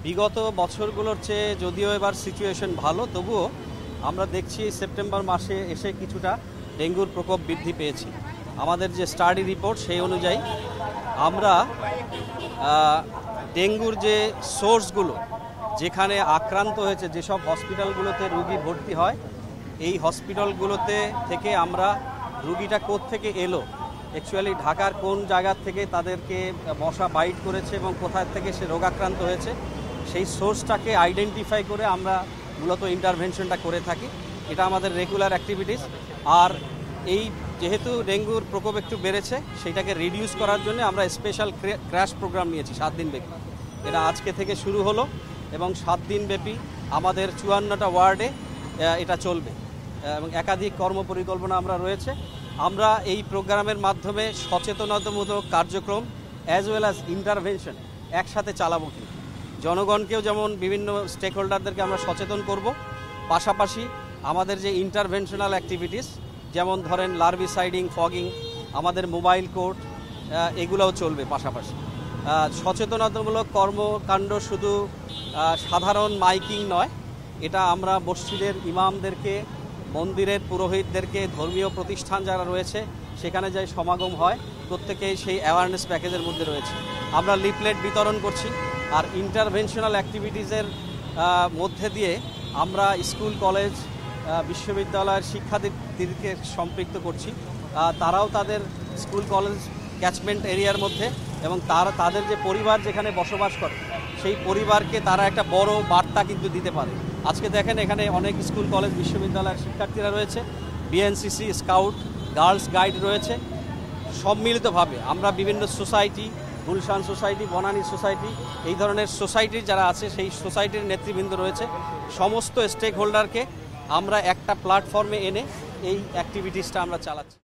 বিগত বছরগুলোর চেয়ে যদিও এবার সিচুয়েশন ভালো, তবুও আমরা দেখছি সেপ্টেম্বর মাসে এসে কিছুটা ডেঙ্গুর প্রকোপ বৃদ্ধি পেয়েছে। আমাদের যে স্টাডি রিপোর্ট সেই অনুযায়ী আমরা ডেঙ্গুর যে সোর্সগুলো, যেখানে আক্রান্ত হয়েছে, যেসব হসপিটালগুলোতে রুগী ভর্তি হয়, এই হসপিটালগুলোতে থেকে আমরা রুগীটা কোত্থেকে এলো, অ্যাকচুয়ালি ঢাকার কোন জায়গা থেকে তাদেরকে মশা বাইট করেছে এবং কোথায় থেকে সে রোগাক্রান্ত হয়েছে, সেই সোর্সটাকে আইডেন্টিফাই করে আমরা মূলত ইন্টারভেনশনটা করে থাকি। এটা আমাদের রেগুলার অ্যাক্টিভিটিস। আর এই যেহেতু ডেঙ্গুর প্রকোপ একটু বেড়েছে, সেটাকে রিডিউস করার জন্য আমরা স্পেশাল ক্র্যাশ প্রোগ্রাম নিয়েছি 7 দিন ব্যাপী। এটা আজকে থেকে শুরু হলো এবং 7 দিন ব্যাপী আমাদের 54টা ওয়ার্ডে এটা চলবে এবং একাধিক কর্মপরিকল্পনা আমরা রয়েছে। আমরা এই প্রোগ্রামের মাধ্যমে সচেতনতামূলক কার্যক্রম অ্যাজ ওয়েল অ্যাজ ইন্টারভেনশন একসাথে চালাবো। কিন্তু জনগণকেও যেমন বিভিন্ন স্টেক হোল্ডারদেরকে আমরা সচেতন করব, পাশাপাশি আমাদের যে ইন্টারভেনশনাল অ্যাক্টিভিটিস, যেমন ধরেন লার্ভিসাইডিং, ফগিং, আমাদের মোবাইল কোর্ট, এগুলোও চলবে। পাশাপাশি সচেতনতামূলক কর্মকাণ্ড শুধু সাধারণ মাইকিং নয়, এটা আমরা মসজিদের ইমামদেরকে, মন্দিরের পুরোহিতদেরকে, ধর্মীয় প্রতিষ্ঠান যারা রয়েছে সেখানে যাই সমাগম হয়, প্রত্যেকেই সেই অ্যাওয়ারনেস প্যাকেজের মধ্যে রয়েছে। আমরা লিফলেট বিতরণ করছি। আর ইন্টারভেনশনাল অ্যাক্টিভিটিসের মধ্যে দিয়ে আমরা স্কুল, কলেজ, বিশ্ববিদ্যালয়ের শিক্ষার্থীদেরকে সম্পৃক্ত করছি। তারাও তাদের স্কুল, কলেজ ক্যাচমেন্ট এরিয়ার মধ্যে এবং তাদের যে পরিবার যেখানে বসবাস করে, সেই পরিবারকে তারা একটা বড় বার্তা কিন্তু দিতে পারে। আজকে দেখেন এখানে অনেক স্কুল, কলেজ, বিশ্ববিদ্যালয়ের শিক্ষার্থীরা রয়েছে, বিএনসিসি, স্কাউট, গার্লস গাইড রয়েছে। সম্মিলিতভাবে আমরা বিভিন্ন society, Gulshan society, Banani society, এই ধরনের সোসাইটির যারা আছে, সেই সোসাইটির নেতৃবৃন্দ রয়েছে, সমস্ত স্টেক হোল্ডারকে আমরা একটা প্ল্যাটফর্মে এনে এই অ্যাক্টিভিটিসটা আমরা চালাচ্ছি।